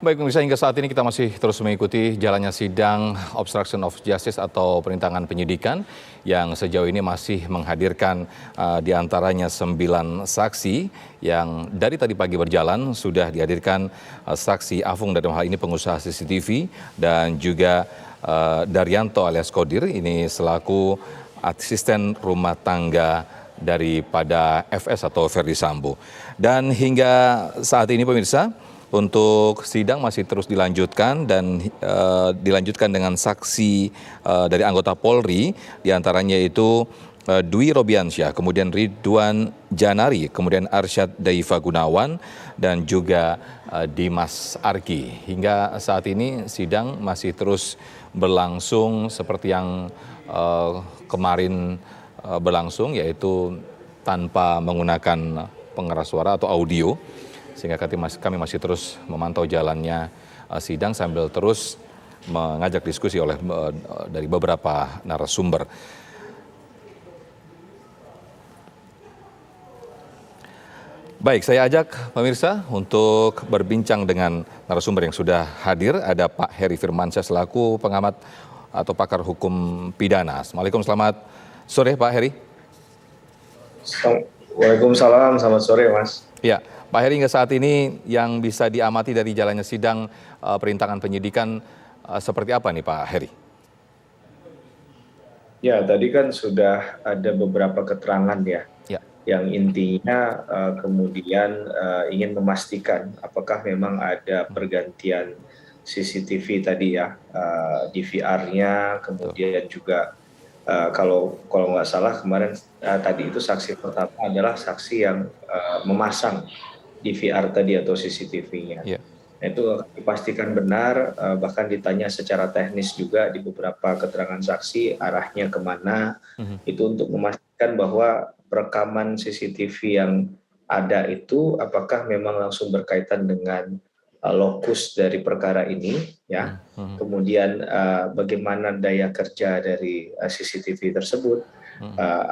Baik, pemirsa, hingga saat ini kita masih terus mengikuti jalannya sidang obstruction of justice atau perintangan penyidikan yang sejauh ini masih menghadirkan diantaranya 9 saksi yang dari tadi pagi berjalan. Sudah dihadirkan saksi Afung, dalam hal ini pengusaha CCTV, dan juga Daryanto alias Kodir, ini selaku asisten rumah tangga daripada FS atau Ferdi Sambo. Dan hingga saat ini pemirsa, untuk sidang masih terus dilanjutkan dan dilanjutkan dengan saksi dari anggota Polri, diantaranya itu Dwi Robiansyah, kemudian Ridwan Janari, kemudian Arsyad Daifa Gunawan, dan juga Dimas Arki. Hingga saat ini sidang masih terus berlangsung seperti yang kemarin berlangsung, yaitu tanpa menggunakan pengeras suara atau audio. Sehingga kami masih terus memantau jalannya sidang sambil terus mengajak diskusi dari beberapa narasumber. Baik, saya ajak pemirsa untuk berbincang dengan narasumber yang sudah hadir. Ada Pak Heri Firmansyah selaku pengamat atau pakar hukum pidana. Assalamualaikum, selamat sore Pak Heri. Waalaikumsalam, selamat sore Mas. Ya, Pak Heri, hingga saat ini yang bisa diamati dari jalannya sidang perintangan penyidikan seperti apa nih Pak Heri? Ya, tadi kan sudah ada beberapa keterangan ya, yang intinya kemudian ingin memastikan apakah memang ada pergantian CCTV tadi ya, DVR-nya, kemudian juga kalau nggak salah kemarin tadi itu saksi pertama adalah saksi yang memasang DVR tadi atau CCTV-nya. Nah, itu dipastikan benar, bahkan ditanya secara teknis juga di beberapa keterangan saksi arahnya kemana, itu untuk memastikan bahwa rekaman CCTV yang ada itu apakah memang langsung berkaitan dengan lokus dari perkara ini, ya. Kemudian bagaimana daya kerja dari CCTV tersebut,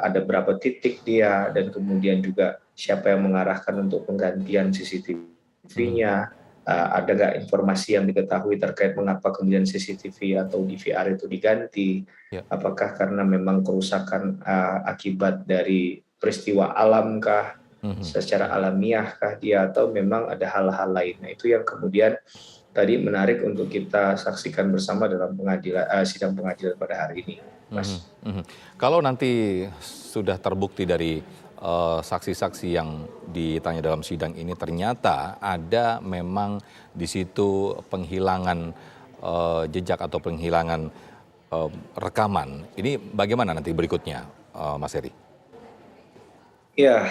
ada berapa titik dia, dan kemudian juga siapa yang mengarahkan untuk penggantian CCTV-nya. Ada nggak informasi yang diketahui terkait mengapa kemudian CCTV atau DVR itu diganti? Apakah karena memang kerusakan akibat dari peristiwa alamkah, secara alamiahkah dia, atau memang ada hal-hal lain? Nah, itu yang kemudian tadi menarik untuk kita saksikan bersama dalam sidang pengadilan pada hari ini, Mas. Kalau nanti sudah terbukti dari saksi-saksi yang ditanya dalam sidang ini ternyata ada memang di situ penghilangan jejak atau penghilangan rekaman, ini bagaimana nanti berikutnya, Mas Heri? Ya,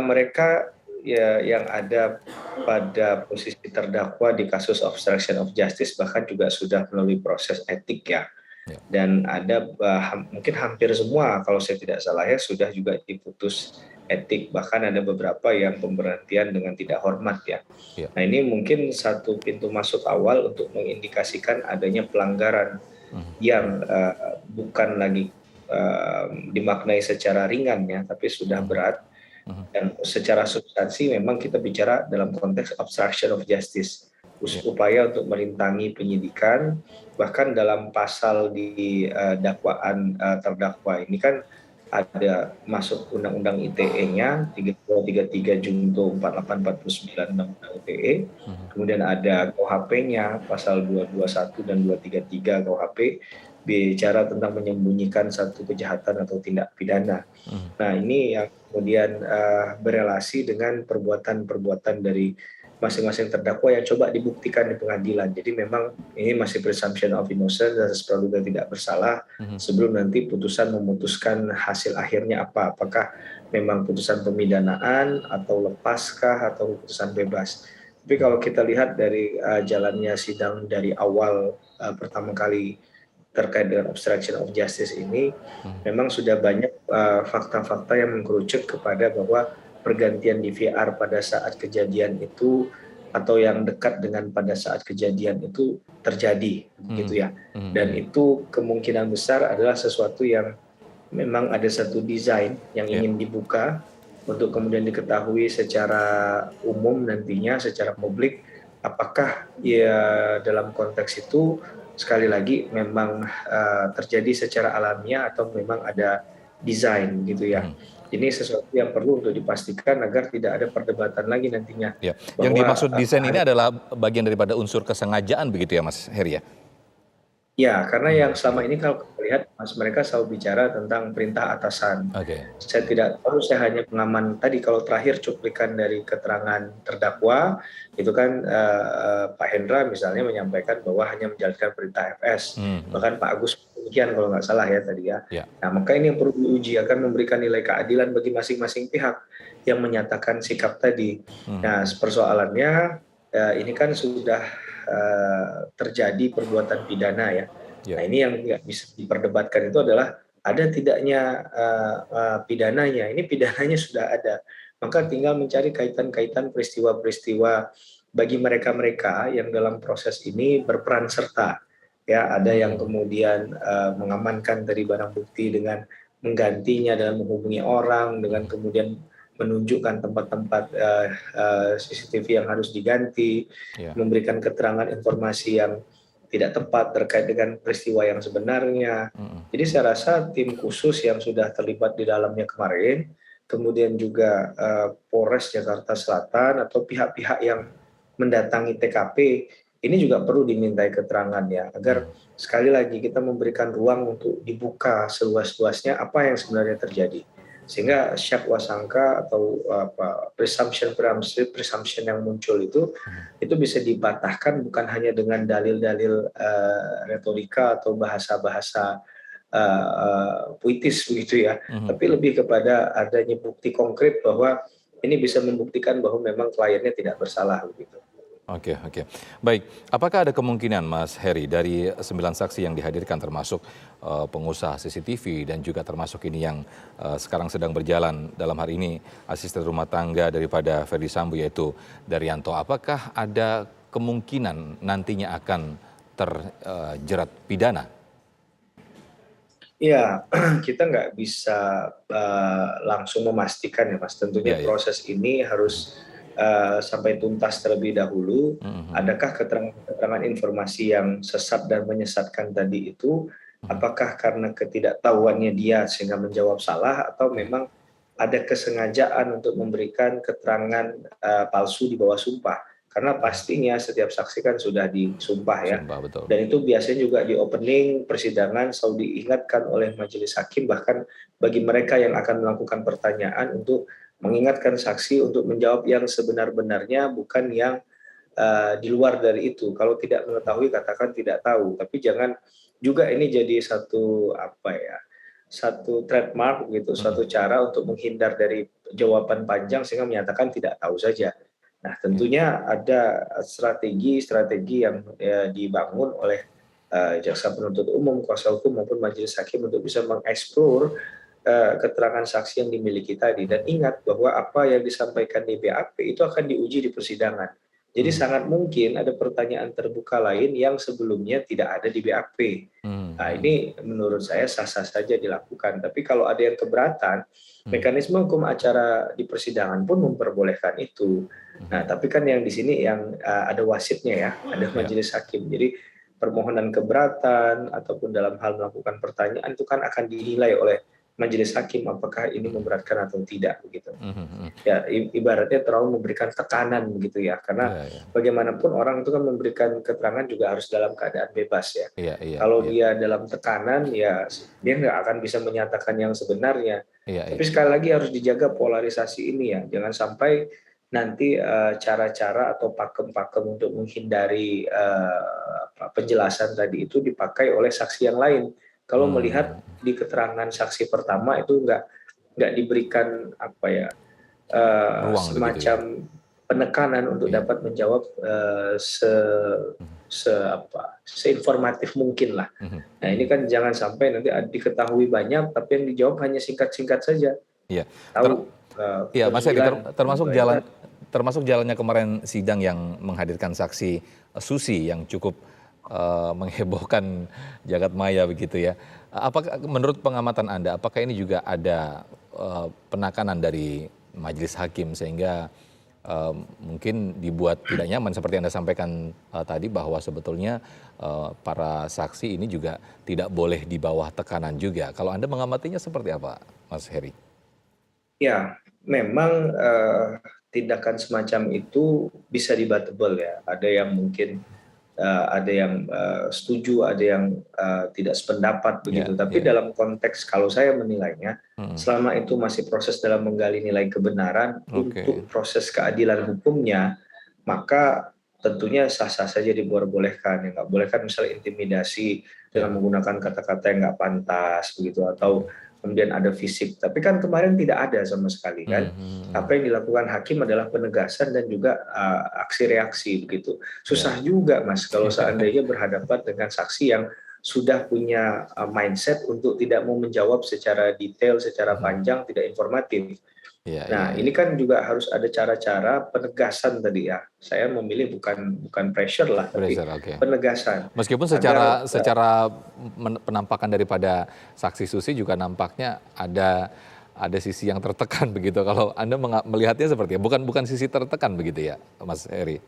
mereka ya yang ada pada posisi terdakwa di kasus obstruction of justice bahkan juga sudah melalui proses etik ya. Dan ada mungkin hampir semua kalau saya tidak salah ya sudah juga diputus etik, bahkan ada beberapa yang pemberhentian dengan tidak hormat ya. Nah, ini mungkin satu pintu masuk awal untuk mengindikasikan adanya pelanggaran yang bukan lagi dimaknai secara ringan ya, tapi sudah berat. Dan secara substansi memang kita bicara dalam konteks obstruction of justice, upaya untuk merintangi penyidikan. Bahkan dalam pasal di dakwaan terdakwa ini kan ada masuk undang-undang ITE-nya 3233 Junto 4849 Undang-Undang ITE, kemudian ada KUHP-nya pasal 221 dan 233 KUHP bicara tentang menyembunyikan satu kejahatan atau tindak pidana. Nah, ini yang kemudian berelasi dengan perbuatan-perbuatan dari masing-masing terdakwa yang coba dibuktikan di pengadilan. Jadi memang ini masih presumption of innocence dan praduga tidak bersalah sebelum nanti putusan memutuskan hasil akhirnya apa. Apakah memang putusan pemidanaan atau lepaskah atau putusan bebas. Tapi kalau kita lihat dari jalannya sidang dari awal pertama kali terkait dengan obstruction of justice ini, memang sudah banyak fakta-fakta yang mengkerucut kepada bahwa pergantian DVR pada saat kejadian itu atau yang dekat dengan pada saat kejadian itu terjadi, gitu ya. Dan itu kemungkinan besar adalah sesuatu yang memang ada satu desain yang ingin dibuka untuk kemudian diketahui secara umum nantinya, secara publik, apakah ya dalam konteks itu sekali lagi memang terjadi secara alamiah atau memang ada desain gitu ya. Mhm. Ini sesuatu yang perlu untuk dipastikan agar tidak ada perdebatan lagi nantinya Ya, yang bahwa dimaksud desain ini adalah bagian daripada unsur kesengajaan begitu ya Mas Heri ya? ya, karena yang selama Oke, ini kalau kita lihat mereka selalu bicara tentang perintah atasan. oke. Saya tidak tahu, saya hanya pengaman tadi kalau terakhir cuplikan dari keterangan terdakwa itu kan Pak Hendra misalnya menyampaikan bahwa hanya menjalankan perintah FS. Mhm, Bahkan Pak Agus demikian kalau nggak salah ya tadi ya. ya. Nah, maka ini yang perlu diuji akan memberikan nilai keadilan bagi masing-masing pihak yang menyatakan sikap tadi. Mhm, Nah, persoalannya ini kan sudah terjadi perbuatan pidana ya. ya. Nah, ini yang nggak bisa diperdebatkan itu adalah ada tidaknya pidananya. Ini pidananya sudah ada. Maka tinggal mencari kaitan-kaitan peristiwa-peristiwa bagi mereka-mereka yang dalam proses ini berperan serta. Ya, ada yang Mhm, kemudian mengamankan dari barang bukti dengan menggantinya dan menghubungi orang, dengan mhm, kemudian menunjukkan tempat-tempat CCTV yang harus diganti, ya. memberikan keterangan informasi yang tidak tepat terkait dengan peristiwa yang sebenarnya. Mhm, Jadi saya rasa tim khusus yang sudah terlibat di dalamnya kemarin, kemudian juga Polres Jakarta Selatan atau pihak-pihak yang mendatangi TKP, ini juga perlu dimintai keterangannya agar mhm. sekali lagi kita memberikan ruang untuk dibuka seluas-luasnya apa yang sebenarnya terjadi. Sehingga syak wasangka atau presumption presumption yang muncul Mhm. itu bisa dipatahkan bukan hanya dengan dalil-dalil retorika atau bahasa-bahasa puitis begitu ya, Mhm. tapi lebih kepada adanya bukti konkret bahwa ini bisa membuktikan bahwa memang kliennya tidak bersalah begitu. Oke, oke. Baik, apakah ada kemungkinan Mas Heri dari 9 saksi yang dihadirkan termasuk pengusaha CCTV dan juga termasuk ini yang sekarang sedang berjalan dalam hari ini asisten rumah tangga daripada Ferdy Sambo yaitu Daryanto. Apakah ada kemungkinan nantinya akan terjerat pidana? Ya, kita nggak bisa langsung memastikan ya Mas. Tentunya Iya, iya. proses ini Mhm, harus sampai tuntas terlebih dahulu. mhm, mhm, Adakah keterangan-keterangan informasi yang sesat dan menyesatkan tadi itu, mhm. apakah karena ketidaktahuannya dia sehingga menjawab salah, atau Ya, memang ada kesengajaan untuk memberikan keterangan palsu di bawah sumpah? Karena mhm. pastinya setiap saksi kan sudah disumpah ya, Sumpah, betul. dan itu biasanya juga di opening persidangan selalu diingatkan oleh majelis hakim, bahkan bagi mereka yang akan melakukan pertanyaan untuk mengingatkan saksi untuk menjawab yang sebenar-benarnya, bukan yang di luar dari itu. Kalau tidak mengetahui katakan tidak tahu, tapi jangan juga ini jadi satu apa ya, satu trademark gitu, Mhm, suatu cara untuk menghindar dari jawaban panjang sehingga menyatakan tidak tahu saja. Nah, ya. tentunya ada strategi-strategi yang dibangun oleh jaksa penuntut umum, kuasa hukum maupun majelis hakim untuk bisa mengeksplor keterangan saksi yang dimiliki tadi. Dan Mhm, ingat bahwa apa yang disampaikan di BAP itu akan diuji di persidangan. Jadi mhm, sangat mungkin ada pertanyaan terbuka lain yang sebelumnya tidak ada di BAP. mhm, Nah, mhm, ini menurut saya sah-sah saja dilakukan. Tapi kalau ada yang keberatan, mhm, mekanisme hukum acara di persidangan pun memperbolehkan itu. mhm. Nah, tapi kan yang di sini yang ada wasitnya ya, ada Ya. majelis hakim. Jadi permohonan keberatan ataupun dalam hal melakukan pertanyaan itu kan akan dinilai oleh majelis hakim apakah ini Mhm, memberatkan atau tidak begitu. mhm, mhm. Ya, ibaratnya terlalu memberikan tekanan begitu ya, karena Iya, iya. bagaimanapun orang itu kan memberikan keterangan juga harus dalam keadaan bebas ya. Iya, iya, Kalau iya. dia dalam tekanan, ya dia nggak akan bisa menyatakan yang sebenarnya. Iya, Tapi iya. sekali lagi harus dijaga polarisasi ini ya, jangan sampai nanti cara-cara atau pakem-pakem untuk menghindari penjelasan tadi itu dipakai oleh saksi yang lain. Kalau melihat Mmm, di keterangan saksi pertama itu nggak diberikan apa ya, ruang begitu ya? semacam penekanan untuk Iya. dapat menjawab Mhm, seinformatif mungkin lah. mhm, Nah, ini mhm. kan jangan sampai nanti diketahui banyak tapi yang dijawab hanya singkat-singkat saja. Iya. Ter Tahu iya, pukul Mas Heri, 9 gitu termasuk ya kan. termasuk jalannya kemarin sidang yang menghadirkan saksi, Susi yang cukup, menghebohkan jagat maya begitu ya. Apakah menurut pengamatan Anda, apakah ini juga ada, penekanan dari majelis hakim sehingga mungkin dibuat tidak nyaman seperti Anda sampaikan tadi bahwa sebetulnya para saksi ini juga tidak boleh di bawah tekanan juga. Kalau Anda mengamatinya seperti apa, Mas Heri? Ya, memang tindakan semacam itu bisa debatable ya. Ada yang mungkin ada yang setuju, ada yang tidak sependapat Ya, begitu. Tapi ya. dalam konteks kalau saya menilainya, Mm. selama itu masih proses dalam menggali nilai kebenaran Oke. untuk proses keadilan hukumnya, maka tentunya sah-sah saja dibolehkan. Ya nggak boleh kan misalnya intimidasi Ya. dengan menggunakan kata-kata yang nggak pantas begitu, atau Oke. kemudian ada fisik. Tapi kan kemarin tidak ada sama sekali kan. Mhm. Apa yang dilakukan hakim adalah penegasan dan juga aksi reaksi begitu. Ya. Susah juga Mas kalau seandainya berhadapan dengan saksi yang sudah punya mindset untuk tidak mau menjawab secara detail, secara Mhm. panjang, tidak informatif. Ya, ya, Nah, ya. ini kan juga harus ada cara-cara penegasan tadi ya. Saya memilih bukan pressure lah, tapi Beresar, oke. penegasan Meskipun agar secara penampakan daripada saksi Susi juga nampaknya ada sisi yang tertekan begitu. Kalau Anda melihatnya seperti bukan bukan sisi tertekan begitu ya, Mas Heri?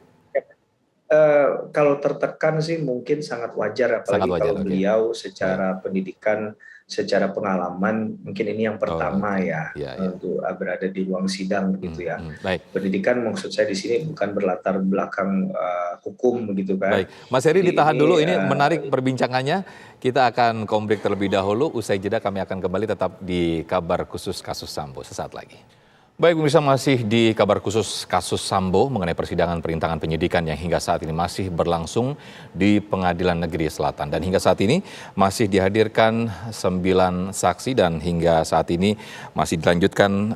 Kalau tertekan sih mungkin sangat wajar, Sangat apalagi wajar, kalau oke. beliau Baik. secara pendidikan, secara pengalaman, mungkin ini yang Oh, pertama oke. ya Ya, ya. untuk berada di ruang sidang begitu ya. Baik. Pendidikan maksud saya di sini bukan berlatar belakang hukum begitu kan. Baik, Mas Heri Jadi ditahan ini dulu, ini menarik perbincangannya. Kita akan break terlebih dahulu, usai jeda kami akan kembali tetap di kabar khusus kasus Sambo sesaat lagi. Baik pemirsa, masih di kabar khusus kasus Sambo mengenai persidangan perintangan penyidikan yang hingga saat ini masih berlangsung di Pengadilan Negeri Selatan. Dan hingga saat ini masih dihadirkan 9 saksi dan hingga saat ini masih dilanjutkan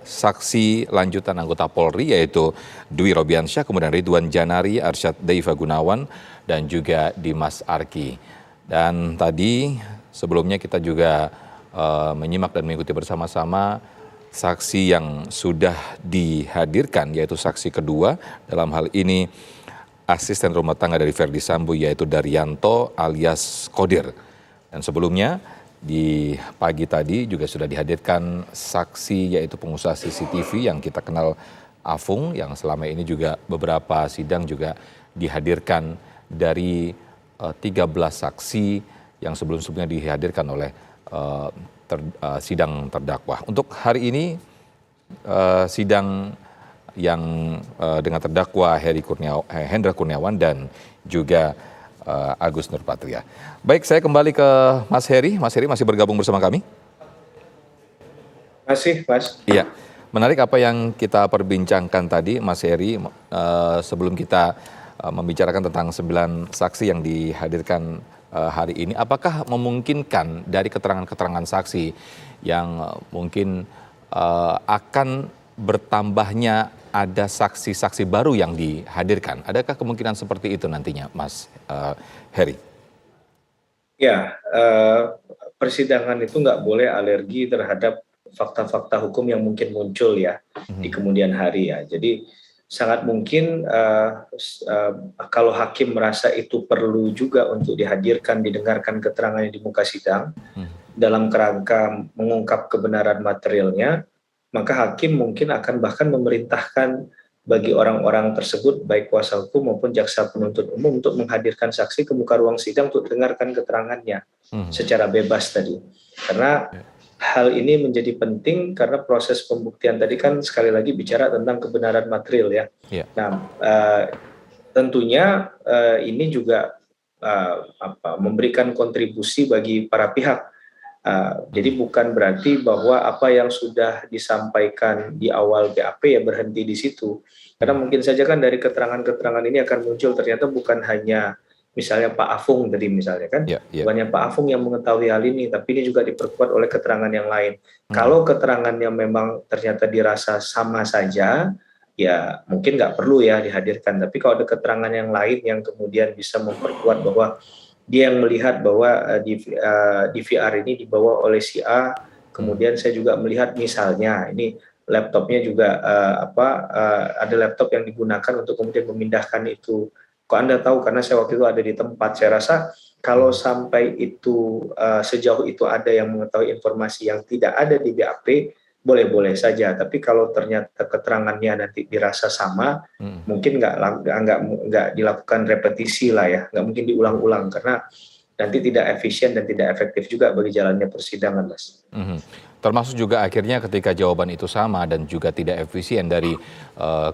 saksi lanjutan anggota Polri yaitu Dwi Robiansyah, kemudian Ridwan Janari, Arsyad Deiva Gunawan, dan juga Dimas Arki. Dan tadi sebelumnya kita juga menyimak dan mengikuti bersama-sama saksi yang sudah dihadirkan, yaitu saksi kedua dalam hal ini asisten rumah tangga dari Verdi Sambo yaitu Daryanto alias Kodir. Dan sebelumnya di pagi tadi juga sudah dihadirkan saksi yaitu pengusaha CCTV yang kita kenal Afung, yang selama ini juga beberapa sidang juga dihadirkan dari 13 saksi yang sebelum-sebelumnya dihadirkan oleh sidang terdakwa. Untuk hari ini sidang yang dengan terdakwa Hendra Kurniawan dan juga Agus Nurpatria. Baik, saya kembali ke Mas Heri. Mas Heri masih bergabung bersama kami? masih Mas. Iya, menarik apa yang kita perbincangkan tadi, Mas Heri, sebelum kita membicarakan tentang 9 saksi yang dihadirkan hari ini. Apakah memungkinkan dari keterangan-keterangan saksi yang mungkin akan bertambahnya ada saksi-saksi baru yang dihadirkan? Adakah kemungkinan seperti itu nantinya, Mas Heri? Ya, persidangan itu nggak boleh alergi terhadap fakta-fakta hukum yang mungkin muncul ya di kemudian hari ya. Jadi sangat mungkin kalau hakim merasa itu perlu juga untuk dihadirkan, didengarkan keterangannya di muka sidang dalam kerangka mengungkap kebenaran materialnya, maka hakim mungkin akan bahkan memerintahkan bagi orang-orang tersebut, baik kuasa hukum maupun jaksa penuntut umum, untuk menghadirkan saksi ke muka ruang sidang untuk dengarkan keterangannya secara bebas tadi. Karena hal ini menjadi penting karena proses pembuktian tadi kan sekali lagi bicara tentang kebenaran material ya. Yeah. Nah, tentunya ini juga memberikan kontribusi bagi para pihak. Jadi bukan berarti bahwa apa yang sudah disampaikan di awal BAP ya berhenti di situ. Karena mungkin saja kan dari keterangan-keterangan ini akan muncul ternyata bukan hanya misalnya Pak Afung tadi misalnya kan, bukannya Pak Afung yang mengetahui hal ini, tapi ini juga diperkuat oleh keterangan yang lain. Kalau keterangannya memang ternyata dirasa sama saja, ya mungkin nggak perlu ya dihadirkan. Tapi kalau ada keterangan yang lain yang kemudian bisa memperkuat bahwa dia yang melihat bahwa DVR ini dibawa oleh si A, kemudian saya juga melihat misalnya ini laptopnya juga ada laptop yang digunakan untuk kemudian memindahkan itu. Kok Anda tahu? Karena saya waktu itu ada di tempat. Saya rasa kalau sampai itu sejauh itu ada yang mengetahui informasi yang tidak ada di BAP, boleh-boleh saja. Tapi kalau ternyata keterangannya nanti dirasa sama, Mhm. mungkin nggak dilakukan repetisi lah ya, nggak mungkin diulang-ulang karena nanti tidak efisien dan tidak efektif juga bagi jalannya persidangan, Mas. Mhm. Termasuk juga akhirnya ketika jawaban itu sama dan juga tidak efisien dari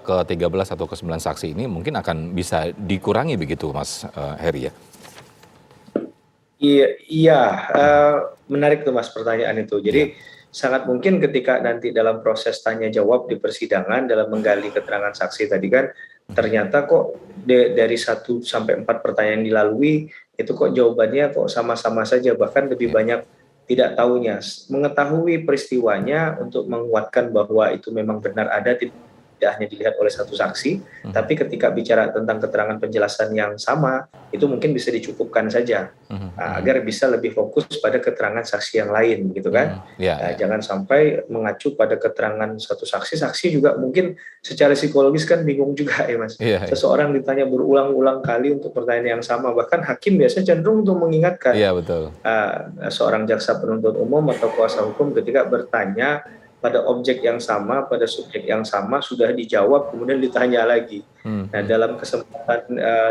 ke-13 atau ke-9 saksi ini mungkin akan bisa dikurangi begitu Mas Heri ya? Iya, iya, Mhm. menarik tuh Mas pertanyaan itu. Iya. Jadi sangat mungkin ketika nanti dalam proses tanya jawab di persidangan dalam menggali keterangan saksi tadi kan, Mhm. ternyata kok dari 1 sampai 4 pertanyaan dilalui, itu kok jawabannya kok sama-sama saja, bahkan lebih Iya. banyak tidak tahunya. Mengetahui peristiwanya untuk menguatkan bahwa itu memang benar ada, tidak hanya dilihat oleh satu saksi, Mhm. tapi ketika bicara tentang keterangan penjelasan yang sama, itu mungkin bisa dicukupkan saja. Mhm. Mhm. Agar bisa lebih fokus pada keterangan saksi yang lain gitu kan. Mhm. Iya, iya. Jangan sampai mengacu pada keterangan satu saksi, saksi juga mungkin secara psikologis kan bingung juga ya Mas. Iya, iya. Seseorang ditanya berulang-ulang kali untuk pertanyaan yang sama, bahkan hakim biasanya cenderung untuk mengingatkan Iya, betul. seorang jaksa penuntut umum atau kuasa hukum ketika bertanya pada objek yang sama, pada subjek yang sama, sudah dijawab kemudian ditanya lagi. Mhm. Nah, Mhm. dalam kesempatan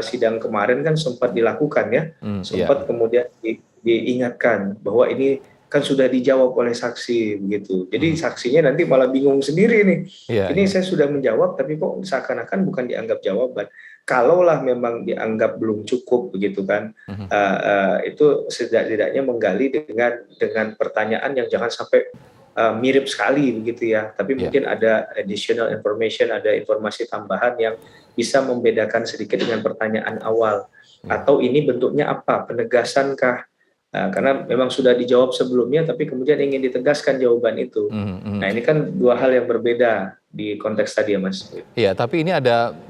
sidang kemarin kan sempat dilakukan ya, Iya. sempat kemudian diingatkan bahwa ini kan sudah dijawab oleh saksi begitu. Jadi Mhm. saksinya nanti malah bingung sendiri nih. Iya, Ini iya. saya sudah menjawab tapi kok seakan-akan bukan dianggap jawaban. Kalaulah memang dianggap belum cukup begitu kan, Mhm. itu setidaknya menggali dengan pertanyaan yang jangan sampai mirip sekali begitu ya, tapi Iya. mungkin ada additional information, ada informasi tambahan yang bisa membedakan sedikit dengan pertanyaan awal. Iya. Atau ini bentuknya apa? Penegasankah? Karena memang sudah dijawab sebelumnya, tapi kemudian ingin ditegaskan jawaban itu. Mhm. Mhm. Nah, ini kan dua hal yang berbeda di konteks tadi ya, Mas. Iya, tapi ini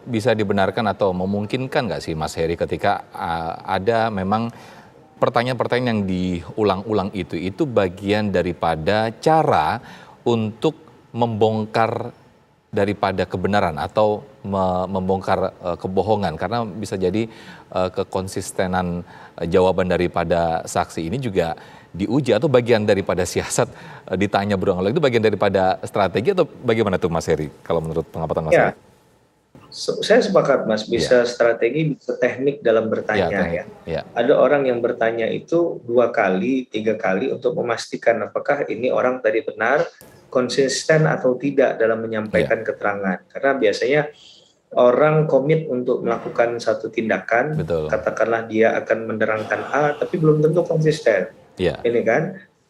bisa dibenarkan atau memungkinkan nggak sih Mas Heri ketika ada memang pertanyaan-pertanyaan yang diulang-ulang itu bagian daripada cara untuk membongkar daripada kebenaran atau membongkar kebohongan karena bisa jadi kekonsistenan jawaban daripada saksi ini juga diuji atau bagian daripada siasat ditanya berulang-ulang itu bagian daripada strategi atau bagaimana tuh Mas Heri kalau menurut pengamatan Mas Heri? Ya, saya sepakat Mas, Iya, bisa strategi, bisa teknik dalam iya bertanya teknik, ya. iya, Ada orang yang bertanya itu 2 kali, 3 kali untuk memastikan apakah ini orang tadi benar, konsisten atau tidak dalam iya, menyampaikan keterangan. Karena biasanya orang komit untuk melakukan satu tindakan, betul, katakanlah dia akan menerangkan A, tapi belum tentu konsisten. iya, Ini kan,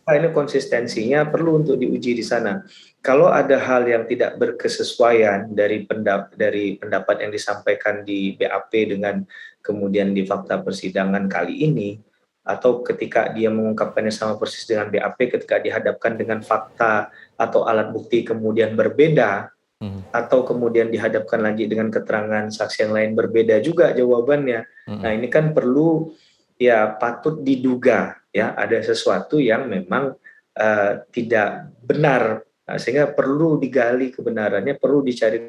ini konsistensinya perlu untuk diuji di sana. Kalau ada hal yang tidak berkesesuaian dari pendapat yang disampaikan di BAP dengan kemudian di fakta persidangan kali ini, atau ketika dia mengungkapkannya sama persis dengan BAP, ketika dihadapkan dengan fakta atau alat bukti kemudian berbeda, mhm, atau kemudian dihadapkan lagi dengan keterangan saksi yang lain berbeda juga jawabannya. Nah, mhm, ini kan perlu ya patut diduga ya ada sesuatu yang memang tidak benar. Sehingga perlu digali kebenarannya, perlu dicari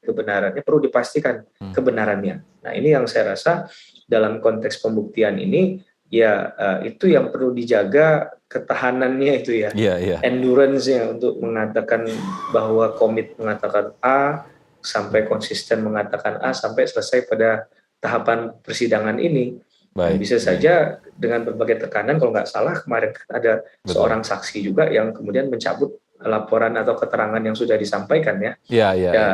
kebenarannya, perlu dipastikan mhm, kebenarannya. Nah, ini yang saya rasa dalam konteks pembuktian ini ya itu yang perlu dijaga ketahanannya itu ya, iya, iya, endurance-nya untuk mengatakan bahwa komit mengatakan A, sampai konsisten mengatakan A, sampai selesai pada tahapan persidangan ini. Dan baik, bisa baik, saja dengan berbagai tekanan, kalau nggak salah kemarin kan ada betul, seorang saksi juga yang kemudian mencabut laporan atau keterangan yang sudah disampaikan ya. iya, iya, iya, Ya,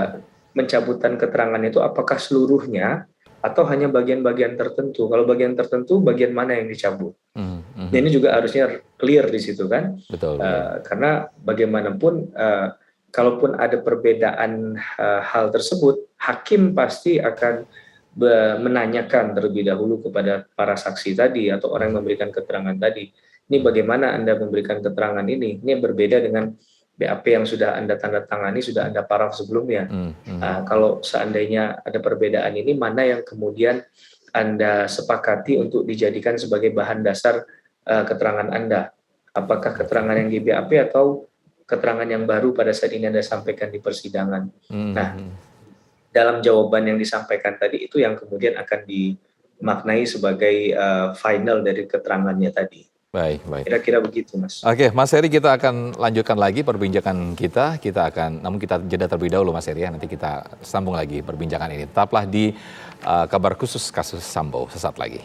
pencabutan keterangan itu apakah seluruhnya atau hanya bagian-bagian tertentu? Kalau bagian tertentu, bagian mana yang dicabut? mhm, Nah, mhm, ini juga harusnya clear di situ kan, betul, betul, karena bagaimanapun kalaupun ada perbedaan hal tersebut, hakim pasti akan menanyakan terlebih dahulu kepada para saksi tadi atau orang yang mhm, memberikan keterangan tadi. Ini mhm, bagaimana Anda memberikan keterangan ini? Ini berbeda dengan BAP yang sudah Anda tanda tangani, sudah Anda paraf sebelumnya. mhm, mhm, Kalau seandainya ada perbedaan ini, mana yang kemudian Anda sepakati untuk dijadikan sebagai bahan dasar keterangan Anda? Apakah oke, keterangan yang di BAP atau keterangan yang baru pada saat ini Anda sampaikan di persidangan? mhm, Nah, mhm. dalam jawaban yang disampaikan tadi itu yang kemudian akan dimaknai sebagai final dari keterangannya tadi. Baik, baik. Kira-kira begitu, Mas. Oke, Mas Heri, kita akan lanjutkan lagi perbincangan kita. Namun kita jeda terlebih dahulu, Mas Heri, ya. Nanti kita sambung lagi perbincangan ini. Tetaplah di kabar khusus kasus Sambo sesaat lagi.